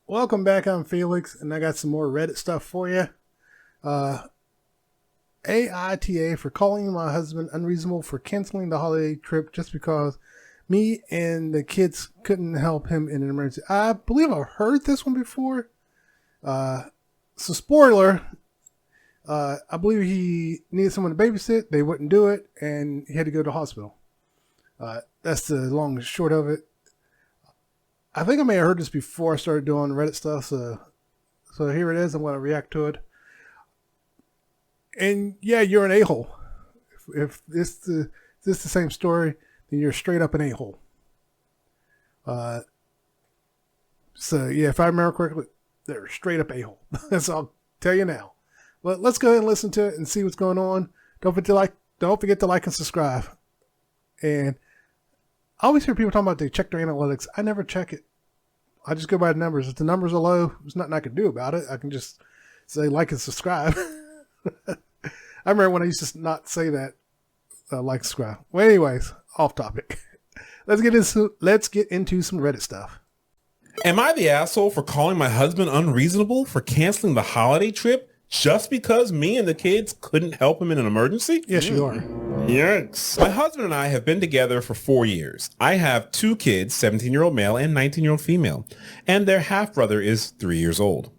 Welcome back. I'm Felix, and I got some more Reddit stuff for you. AITA for calling my husband unreasonable for canceling the holiday trip just because me and the kids couldn't help him in an emergency. I believe I've heard this one before. So spoiler, I believe he needed someone to babysit. They wouldn't do it, and he had to go to the hospital. That's the long and short of it. I think I may have heard this before I started doing Reddit stuff, so here it is. I'm going to react to it. And yeah, you're an a-hole. If this the same story, then you're straight up an a-hole. So yeah, if I remember correctly, they're straight up a-hole. That's all I'll tell you now. But let's go ahead and listen to it and see what's going on. Don't forget to like and subscribe. And I always hear people talking about they check their analytics. I never check it. I just go by the numbers. If the numbers are low, there's nothing I can do about it. I can just say like and subscribe. I remember when I used to not say that, like subscribe. Well, anyways, off topic. Let's get into some Reddit stuff. Am I the asshole for calling my husband unreasonable for canceling the holiday trip just because me and the kids couldn't help him in an emergency? Yes, you are. Yikes. My husband and I have been together for 4 years. I have 2 kids, 17-year-old male and 19-year-old female, and their half-brother is 3 years old.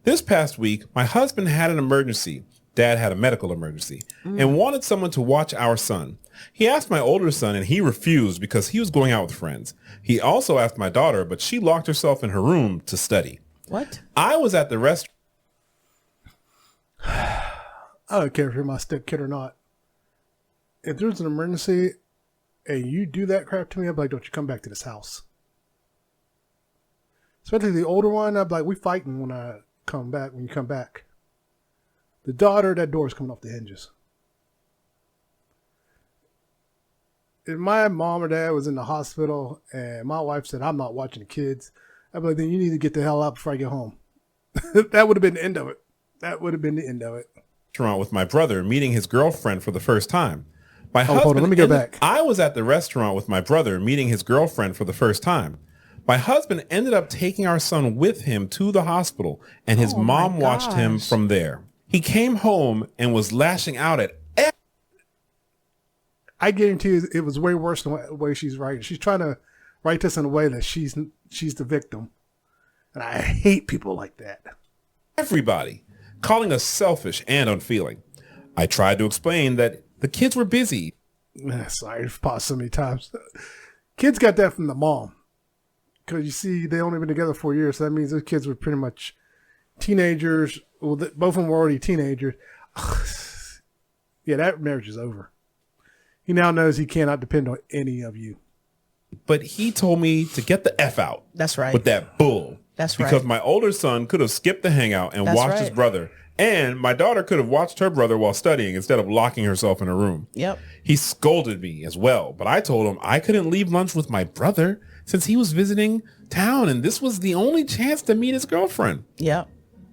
This past week, my husband had an emergency. Dad had a medical emergency and wanted someone to watch our son. He asked my older son and he refused because he was going out with friends. He also asked my daughter, but she locked herself in her room to study. What? I was at the restaurant. I don't care if you're my step kid or not. If there's an emergency and you do that crap to me, I'd be like, don't you come back to this house. Especially the older one, I'd be like, we fighting when you come back. The daughter, that door's coming off the hinges. If my mom or dad was in the hospital and my wife said, I'm not watching the kids, I'd be like, then you need to get the hell out before I get home. That would have been the end of it. With my brother meeting his girlfriend for the first time. Hold on, let me go back. I was at the restaurant with my brother meeting his girlfriend for the first time. My husband ended up taking our son with him to the hospital, and his mom watched him from there. He came home and was lashing out at I guarantee you it was way worse than the way she's writing. She's trying to write this in a way that she's the victim. And I hate people like that. everybody, calling us selfish and unfeeling. I tried to explain that the kids were busy. Sorry, I've paused so many times. Kids got that from the mom. Because you see, they only been together 4 years. So that means those kids were pretty much teenagers. Well, both of them were already teenagers. Yeah, that marriage is over. He now knows he cannot depend on any of you. But he told me to get the F out. That's right. With that bull. That's right. Because my older son could have skipped the hangout and watched his brother. And my daughter could have watched her brother while studying instead of locking herself in a room. Yep. He scolded me as well, but I told him I couldn't leave lunch with my brother since he was visiting town and this was the only chance to meet his girlfriend. Yep.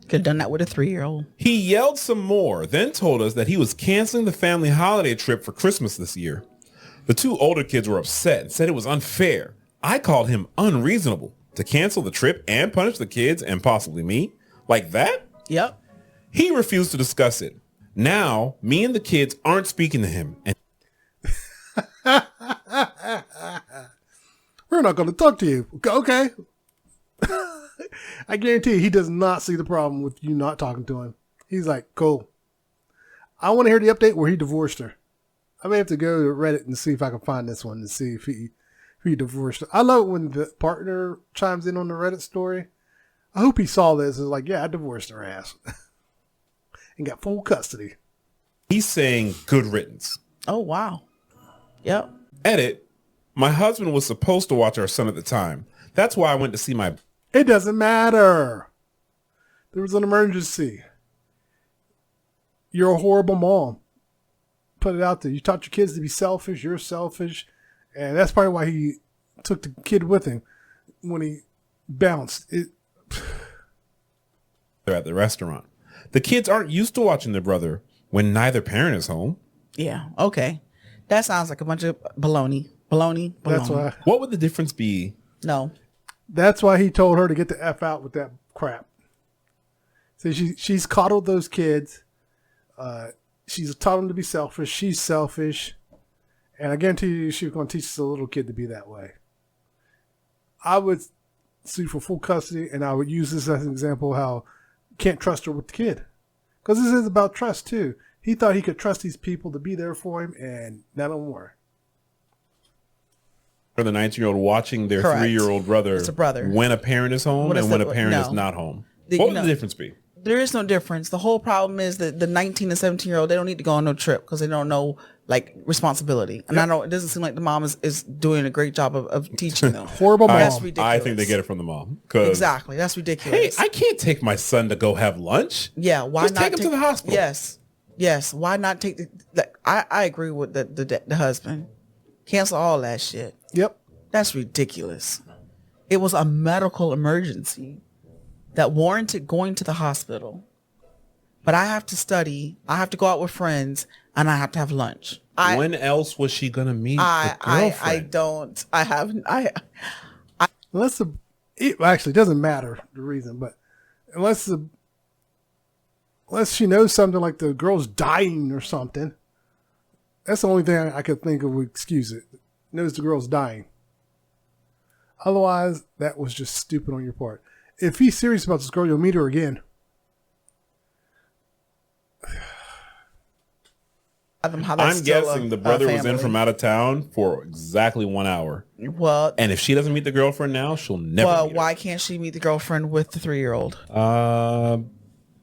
Could have done that with a 3-year-old. He yelled some more, then told us that he was canceling the family holiday trip for Christmas this year. The 2 older kids were upset and said it was unfair. I called him unreasonable to cancel the trip and punish the kids and possibly me. Like that? Yep. He refused to discuss it. Now, me and the kids aren't speaking to him. And we're not going to talk to you. Okay. I guarantee you, he does not see the problem with you not talking to him. He's like, cool. I want to hear the update where he divorced her. I may have to go to Reddit and see if I can find this one to see if he divorced her. I love it when the partner chimes in on the Reddit story. I hope he saw this and was like, yeah, I divorced her ass. And got full custody. He's saying good riddance. Oh, wow. Yep. Edit. My husband was supposed to watch our son at the time. That's why I went to see my... It doesn't matter. There was an emergency. You're a horrible mom. Put it out there. You taught your kids to be selfish. You're selfish. And that's probably why he took the kid with him when he bounced. They're at the restaurant. The kids aren't used to watching their brother when neither parent is home. Yeah. Okay. That sounds like a bunch of baloney. Baloney. That's why. What would the difference be? No. That's why he told her to get the F out with that crap. So she's coddled those kids. She's taught them to be selfish. She's selfish. And I guarantee you she's going to teach the little kid to be that way. I would sue for full custody, and I would use this as an example of how you can't trust her with the kid. Because this is about trust, too. He thought he could trust these people to be there for him, and none of them were. For the 19-year-old watching their Correct. 3-year-old brother, It's a brother. when a parent is home What is and when the- a parent no. is not home. The- What would no. the difference be? There is no difference. The whole problem is that the 19 and 17-year-old, they don't need to go on no trip because they don't know like responsibility. And I know it doesn't seem like the mom is doing a great job of teaching them. Horrible mom. That's I ridiculous. think they get it from the mom. 'Cause, Exactly. That's hey, ridiculous. I can't take my son to go have lunch. Yeah, why Just not take him to the hospital. Yes. Why not take I agree with the husband. Cancel all that shit. Yep. That's ridiculous. It was a medical emergency that warranted going to the hospital. But I have to study, I have to go out with friends, and I have to have lunch. When else was she gonna meet the I girlfriend? Unless actually, it doesn't matter the reason, but unless she knows something like the girl's dying or something, that's the only thing I could think of would excuse it. Knows the girl's dying. Otherwise, that was just stupid on your part. If he's serious about this girl, you'll meet her again. I'm guessing the brother was in from out of town for exactly 1 hour. Well, And if she doesn't meet the girlfriend now, she'll never meet her. why can't she meet the girlfriend with the 3-year-old?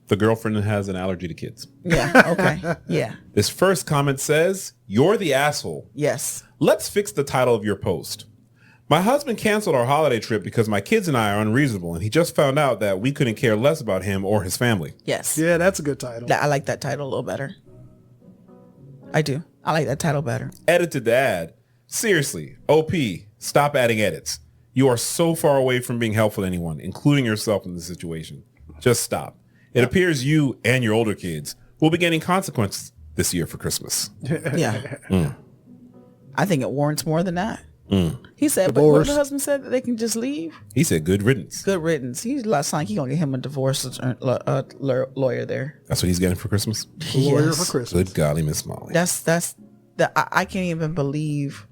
The girlfriend has an allergy to kids. Yeah. Okay. Yeah. This first comment says, "You're the asshole. Yes. Let's fix the title of your post. My husband canceled our holiday trip because my kids and I are unreasonable, and he just found out that we couldn't care less about him or his family." Yes. Yeah, that's a good title. I like that title a little better. I do. I like that title better. Edited the ad. Seriously, OP, stop adding edits. You are so far away from being helpful to anyone, including yourself in this situation. Just stop. It appears you and your older kids will be getting consequences this year for Christmas. Yeah. I think it warrants more than that. He said, but what Divorce. the husband said that they can just leave. He said good riddance. Good riddance. He's last time he gonna get him a divorce lawyer there. That's what he's getting for Christmas. Lawyer Yes. for Christmas. Good golly, Miss Molly. That's I can't even believe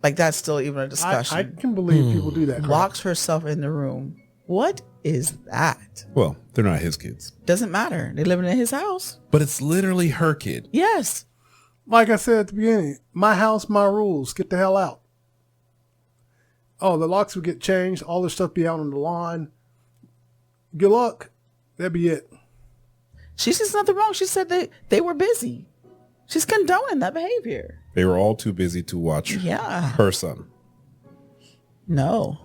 like that's still even a discussion. I can believe people do that. crap. Locks herself in the room. What is that? Well, they're not his kids. Doesn't matter. They're living in his house. But it's literally her kid. Yes. Like I said at the beginning, my house, my rules. Get the hell out. Oh, the locks would get changed. All this stuff be out on the lawn. Good luck. That'd be it. She says nothing wrong. She said they were busy. She's condoning that behavior. They were all too busy to watch Yeah. her son. No.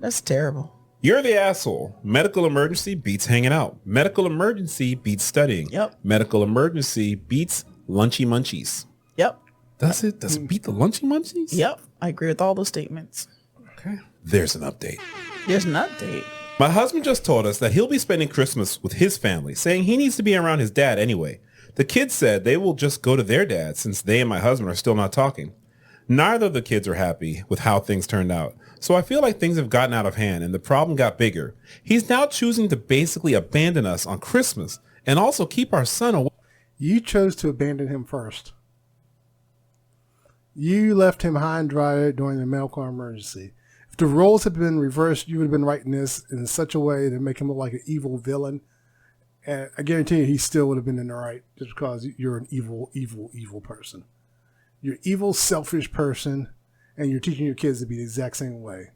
That's terrible. You're the asshole. Medical emergency beats hanging out. Medical emergency beats studying. Yep. Medical emergency beats lunchy munchies. Yep. Does it? Does it beat the lunchy munchies? Yep. I agree with all those statements. Okay. There's an update. There's an update. My husband just told us that he'll be spending Christmas with his family, saying he needs to be around his dad anyway. The kids said they will just go to their dad since they and my husband are still not talking. Neither of the kids are happy with how things turned out. So I feel like things have gotten out of hand and the problem got bigger. He's now choosing to basically abandon us on Christmas and also keep our son away. You chose to abandon him first. You left him high and dry during the medical emergency. If the roles had been reversed, you would have been writing this in such a way to make him look like an evil villain. And I guarantee you, he still would have been in the right just because you're an evil, evil, evil person. You're an evil, selfish person, and you're teaching your kids to be the exact same way.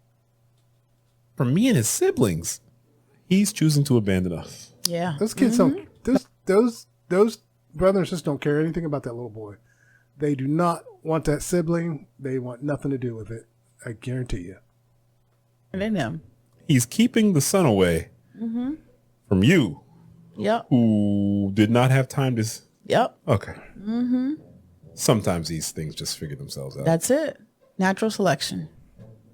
For me and his siblings, he's choosing to abandon us. Yeah. Those kids don't. Those brothers and sisters don't care anything about that little boy. They do not want that sibling. They want nothing to do with it. I guarantee you. And then him. He's keeping the son away from you, Yep. who did not have time to... Yep. Okay. Sometimes these things just figure themselves out. That's it. Natural selection.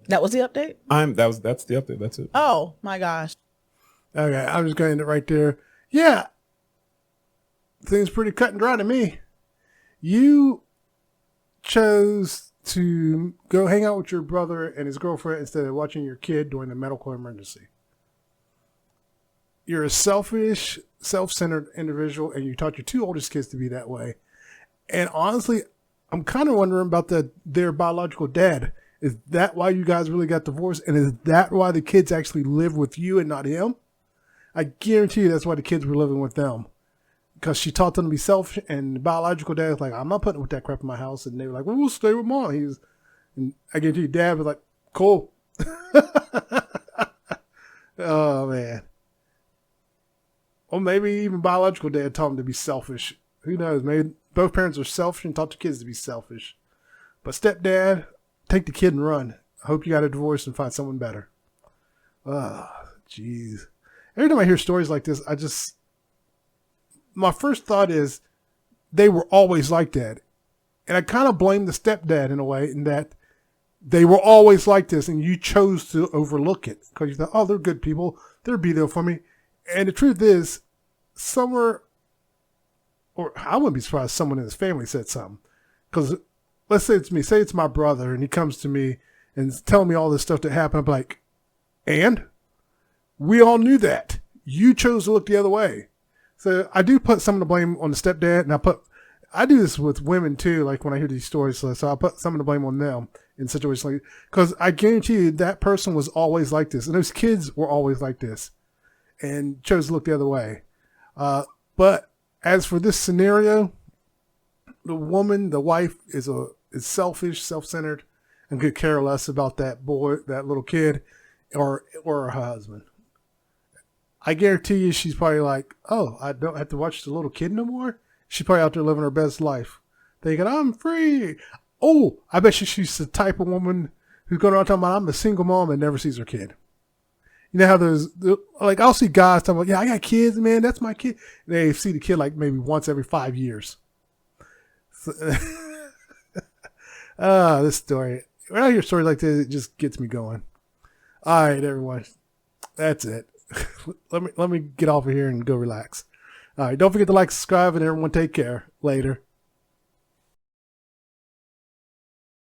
That was the update? That's the update. That's it. Oh my gosh. Okay, I'm just going to end it right there. Yeah. Things pretty cut and dry to me. You chose to go hang out with your brother and his girlfriend instead of watching your kid during a medical emergency. You're a selfish, self-centered individual, and you taught your two oldest kids to be that way. And honestly, I'm kind of wondering about their biological dad. Is that why you guys really got divorced? And is that why the kids actually live with you and not him? I guarantee you that's why the kids were living with them. Because she taught them to be selfish, and the biological dad was like, I'm not putting with that crap in my house. And they were like, well, we'll stay with mom. And I guarantee you, dad was like, cool. Oh, man. Or maybe even biological dad taught him to be selfish. Who knows? Maybe both parents are selfish and taught the kids to be selfish. But stepdad, take the kid and run. I hope you got a divorce and find someone better. Oh, jeez. Every time I hear stories like this, my first thought is they were always like that. And I kind of blame the stepdad in a way in that they were always like this and you chose to overlook it because you thought, oh, they're good people. They'll be there for me. And the truth is, somewhere, or I wouldn't be surprised if someone in his family said something. Because let's say it's me, say it's my brother, and he comes to me and telling me all this stuff that happened. I'm like, and? We all knew that. You chose to look the other way. So I do put some of the blame on the stepdad, and I do this with women too, like when I hear these stories, so I put some of the blame on them in situations like, because I guarantee you that person was always like this, and those kids were always like this, and chose to look the other way. But as for this scenario, the woman, the wife, is selfish, self-centered, and could care less about that boy, that little kid, or her husband. I guarantee you she's probably like, oh, I don't have to watch the little kid no more. She's probably out there living her best life, thinking, I'm free. Oh, I bet she's the type of woman who's going around talking about, I'm a single mom and never sees her kid. You know how like, I'll see guys talking about, yeah, I got kids, man, that's my kid. And they see the kid like maybe once every 5 years. So, this story. When I hear stories like this, it just gets me going. All right, everyone. That's it. Let me get off of here and go relax. All right, don't forget to like, subscribe, and everyone take care. Later.